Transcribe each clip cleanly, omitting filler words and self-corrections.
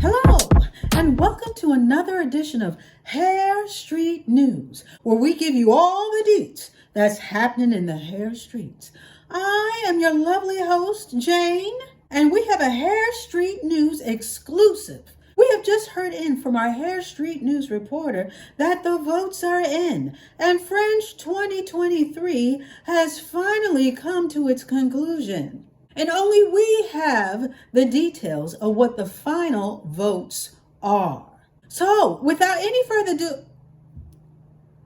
Hello, and welcome to another edition of Hair Street News, where we give you all the deets that's happening in the hair streets. I am your lovely host, Jane, and we have a Hair Street News exclusive. We have just heard in from our Hair Street News reporter that the votes are in, and Fringe 2023 has finally come to its conclusion. And only we have the details of what the final votes are. So, without any further ado,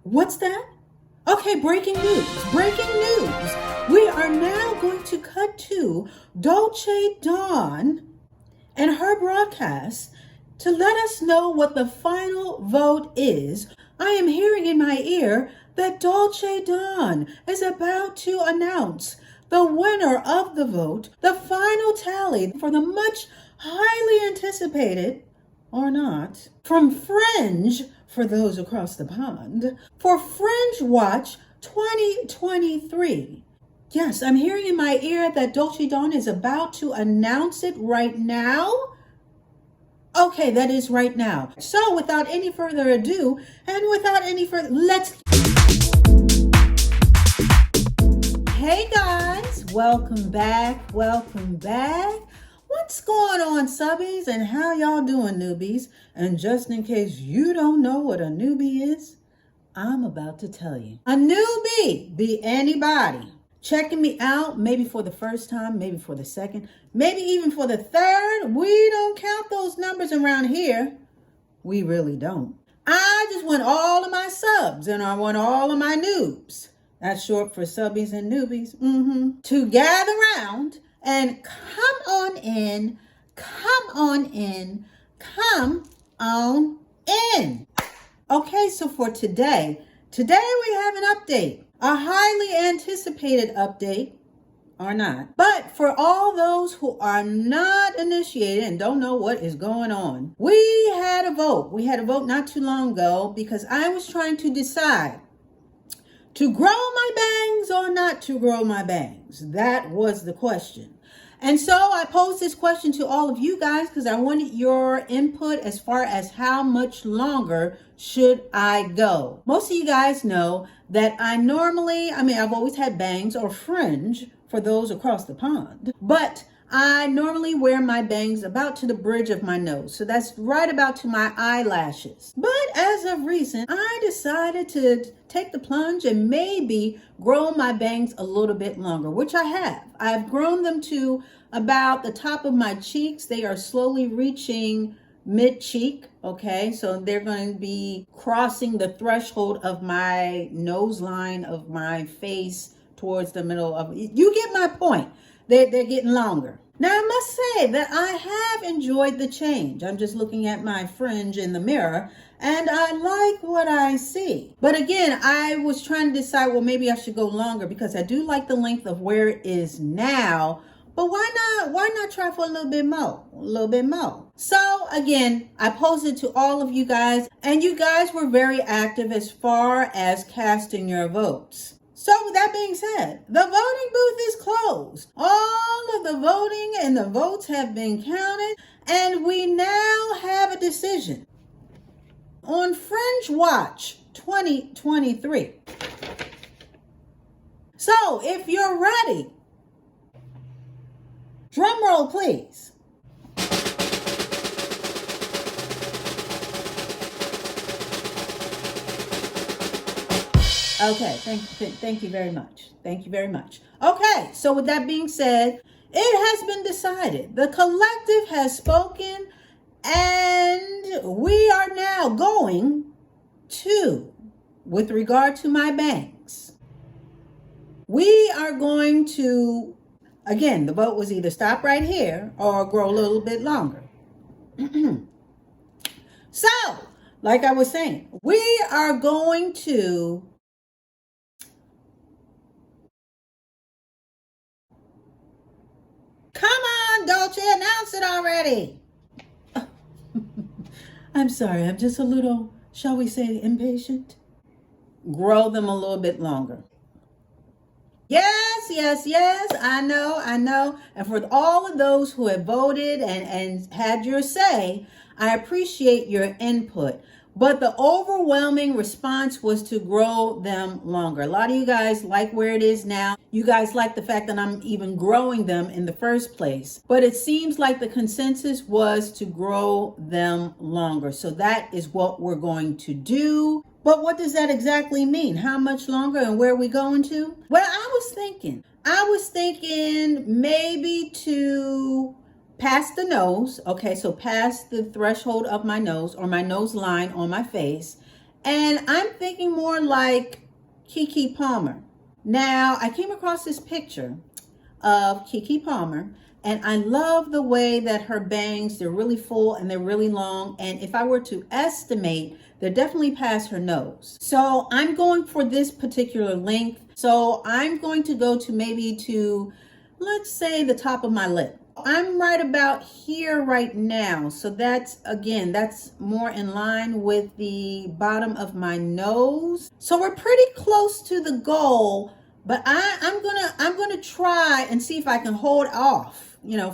what's that? Okay, breaking news. Breaking news. We are now going to cut to Dolce Dawn and her broadcast to let us know what the final vote is. I am hearing in my ear that Dolce Dawn is about to announce the winner of the vote, the final tally for the much highly anticipated, or not, from Fringe, for those across the pond, for Fringe Watch 2023. Yes, I'm hearing in my ear that Dolce Dawn is about to announce it right now. Okay, that is right now. So without any further ado, and without any further, Hey guys, welcome back, welcome back. What's going on, subbies, and how y'all doing, newbies? And just in case you don't know what a newbie is, I'm about to tell you. A newbie be anybody checking me out, maybe for the first time, maybe for the second, maybe even for the third. We don't count those numbers around here. We really don't. I just want all of my subs and I want all of my noobs. That's short for subbies and newbies. To gather around and come on in, come on in, come on in. Okay, so for today we have an update, a highly anticipated update, or not. But for all those who are not initiated and don't know what is going on, we had a vote. We had a vote not too long ago because I was trying to decide to grow my bangs or not to grow my bangs. That was the question. And so I posed this question to all of you guys because I wanted your input as far as how much longer should I go. Most of you guys know that I've always had bangs or fringe for those across the pond, but I normally wear my bangs about to the bridge of my nose. So that's right about to my eyelashes. But as of recent, I decided to take the plunge and maybe grow my bangs a little bit longer, which I have. I've grown them to about the top of my cheeks. They are slowly reaching mid-cheek, okay? So they're going to be crossing the threshold of my nose line of my face towards the middle of, you get my point. They're getting longer. Now, I must say that I have enjoyed the change. I'm just looking at my fringe in the mirror, and I like what I see. But again, I was trying to decide, well, maybe I should go longer because I do like the length of where it is now. But why not try for a little bit more? So again, I posted to all of you guys, and you guys were very active as far as casting your votes. So with that being said, the voting booth is closed. All of the voting and the votes have been counted, and we now have a decision on Fringe Watch 2023. So if you're ready, drum roll please. Okay, thank you very much. Thank you very much. Okay, so with that being said, it has been decided. The collective has spoken, and we are now going to, with regard to my bangs, we are going to, again, the vote was either stop right here or grow a little bit longer. So, like I was saying, we are going to come on, Dolce, announce it already. I'm sorry, I'm just a little, shall we say, impatient. Grow them a little bit longer. Yes, yes, yes. I know, I know. And for all of those who have voted and had your say, I appreciate your input. But the overwhelming response was to grow them longer. A lot of you guys like where it is now. You guys like the fact that I'm even growing them in the first place. But it seems like the consensus was to grow them longer. So that is what we're going to do. But what does that exactly mean? How much longer and where are we going to? Well, I was thinking maybe to past the nose. Okay, so past the threshold of my nose or my nose line on my face. And I'm thinking more like Keke Palmer. Now, I came across this picture of Keke Palmer, and I love the way that her bangs, they're really full and they're really long. And if I were to estimate, they're definitely past her nose. So I'm going for this particular length. So I'm going to go to maybe to, let's say, the top of my lip. I'm right about here right now. So that's, again, that's more in line with the bottom of my nose. So we're pretty close to the goal, but I'm gonna try and see if I can hold off,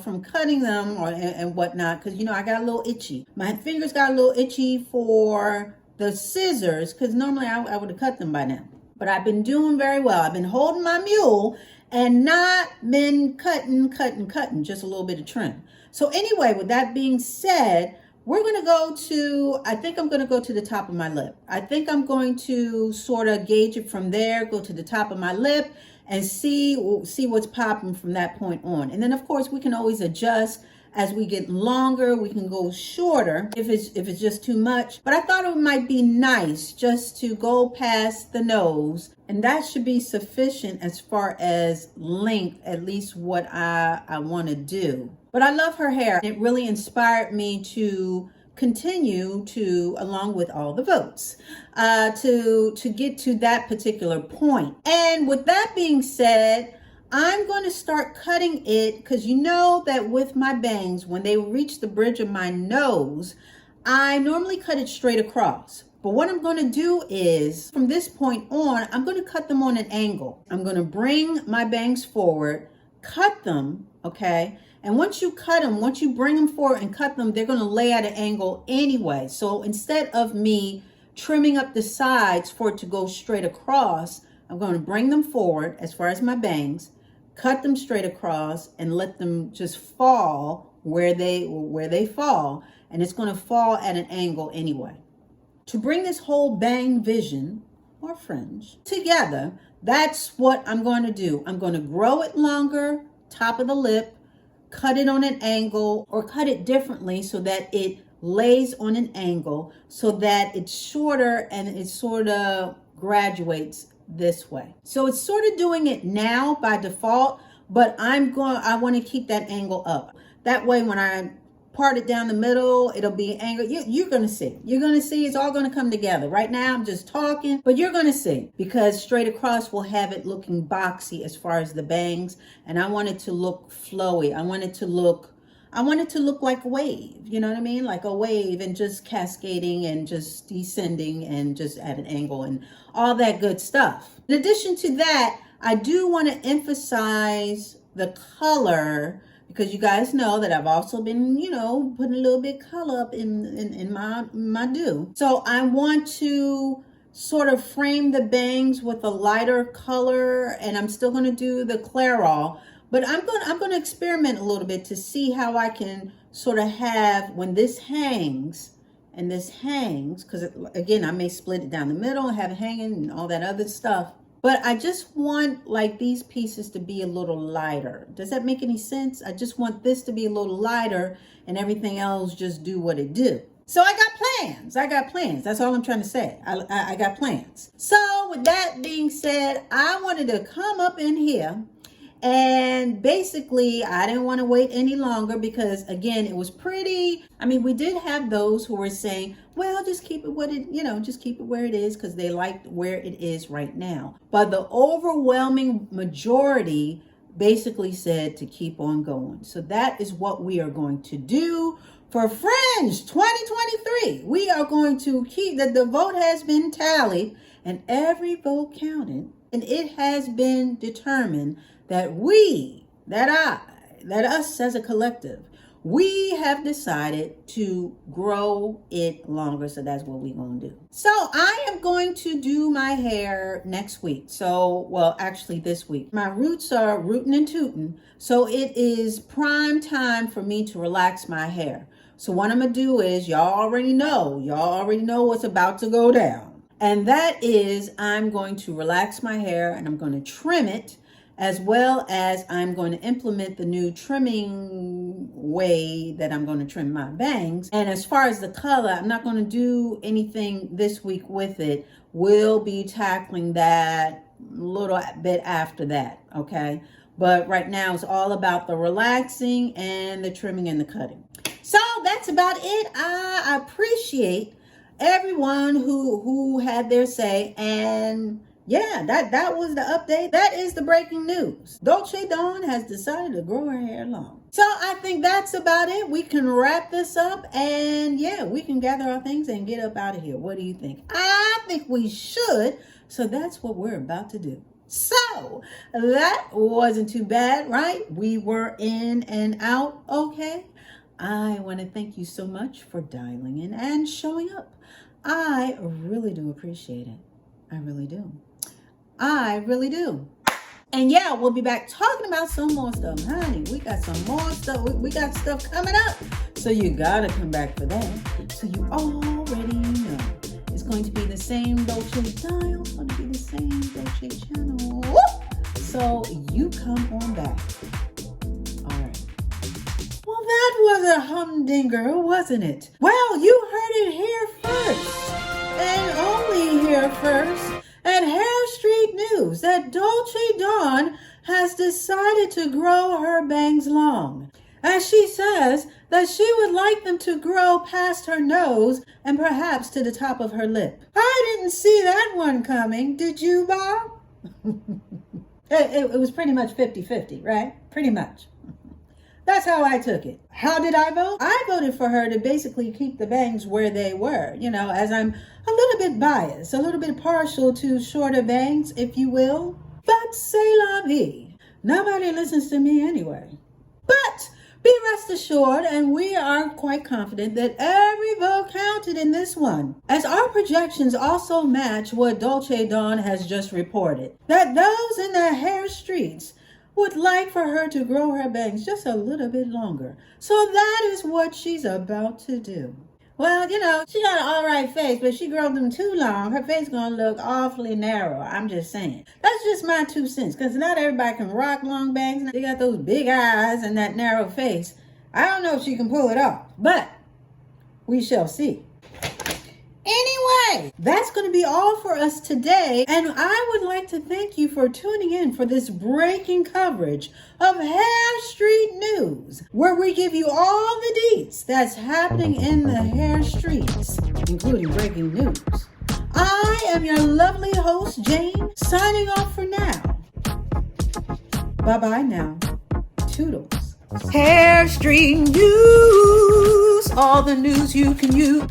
from cutting them and whatnot, because I got a little itchy. My fingers got a little itchy for the scissors, because normally I would have cut them by now. But I've been doing very well. I've been holding my mule and not been cutting, just a little bit of trim. So anyway, with that being said, we're going to go to, I think I'm going to go to the top of my lip. I think I'm going to sort of gauge it from there, go to the top of my lip and see what's popping from that point on. And then of course we can always adjust as we get longer. We can go shorter if it's just too much. But I thought it might be nice just to go past the nose, and that should be sufficient as far as length, at least what I want to do. But I love her hair. It really inspired me to continue to, along with all the votes, to get to that particular point. And with that being said, I'm going to start cutting it, because you know that with my bangs, when they reach the bridge of my nose, I normally cut it straight across. But what I'm going to do is, from this point on, I'm going to cut them on an angle. I'm going to bring my bangs forward, cut them, okay? And once you cut them, once you bring them forward and cut them, they're going to lay at an angle anyway. So instead of me trimming up the sides for it to go straight across, I'm going to bring them forward as far as my bangs, cut them straight across, and let them just fall where they fall. And it's going to fall at an angle anyway. To bring this whole bang vision or fringe together, that's what I'm going to do. I'm going to grow it longer, top of the lip, cut it on an angle, or cut it differently so that it lays on an angle, so that it's shorter and it sort of graduates this way. So it's sort of doing it now by default, but I want to keep that angle up. That way when I part it down the middle, it'll be angled. You're going to see. You're going to see it's all going to come together. Right now I'm just talking, but you're going to see, because straight across will have it looking boxy as far as the bangs, and I want it to look flowy. I want it to look like a wave, you know what I mean? Like a wave, and just cascading and just descending and just at an angle and all that good stuff. In addition to that, I do want to emphasize the color, because you guys know that I've also been, putting a little bit of color up in my do. So I want to sort of frame the bangs with a lighter color, and I'm still going to do the Clairol. But I'm going to experiment a little bit to see how I can sort of have, when this hangs, and this hangs, because again, I may split it down the middle and have it hanging and all that other stuff. But I just want like these pieces to be a little lighter. Does that make any sense? I just want this to be a little lighter and everything else just do what it do. So I got plans. That's all I'm trying to say. I got plans. So with that being said, I wanted to come up in here. And basically, I didn't want to wait any longer, because again, it was pretty. I mean, we did have those who were saying, well, just keep it just keep it where it is, because they liked where it is right now. But the overwhelming majority basically said to keep on going. So that is what we are going to do for Fringe 2023. We are going to keep that. The vote has been tallied and every vote counted. And it has been determined that us as a collective, we have decided to grow it longer. So that's what we're going to do. So I am going to do my hair next week. Actually this week. My roots are rootin' and tootin'. So it is prime time for me to relax my hair. So what I'm going to do is, y'all already know what's about to go down. And that is, I'm going to relax my hair and I'm going to trim it, as well as I'm going to implement the new trimming way that I'm going to trim my bangs. And as far as the color, I'm not going to do anything this week with it. We'll be tackling that a little bit after that, okay? But right now it's all about the relaxing and the trimming and the cutting. So that's about it. I appreciate everyone who had their say, and yeah, that was the update. That is the breaking news. Dolce Dawn has decided to grow her hair long. So I think that's about it. We can wrap this up, and yeah, we can gather our things and get up out of here. What do you think? I think we should. So that's what we're about to do. So that wasn't too bad, right? We were in and out okay. I want to thank you so much for dialing in and showing up. I really do appreciate it. I really do. And yeah, we'll be back talking about some more stuff. Honey, we got some more stuff. We got stuff coming up. So you gotta come back for that. So you already know. It's going to be the same Dolce dial. It's going to be the same Dolce channel. Woo! So you come on back. All right. Well, that was a humdinger, wasn't it? Well, you heard it here first. And only here first. At Hair Street News, that Dolce Dawn has decided to grow her bangs long, as she says that she would like them to grow past her nose and perhaps to the top of her lip. I didn't see that one coming. Did you, Bob? It was pretty much 50-50, right? Pretty much. That's how I took it. How did I vote? I voted for her to basically keep the bangs where they were, as I'm a little bit biased, a little bit partial to shorter bangs, if you will. But c'est la vie. Nobody listens to me anyway. But be rest assured, and we are quite confident that every vote counted in this one, as our projections also match what Dolce Dawn has just reported, that those in the hair streets would like for her to grow her bangs just a little bit longer. So that is what she's about to do. Well, she got an all right face, but she grows them too long. Her face gonna look awfully narrow. I'm just saying. That's just my 2 cents, because not everybody can rock long bangs. They got those big eyes and that narrow face. I don't know if she can pull it off, but we shall see. Anyway, that's going to be all for us today. And I would like to thank you for tuning in for this breaking coverage of Hair Street News, where we give you all the deets that's happening in the hair streets, including breaking news. I am your lovely host, Jane, signing off for now. Bye-bye now. Toodles. Hair Street News, all the news you can use.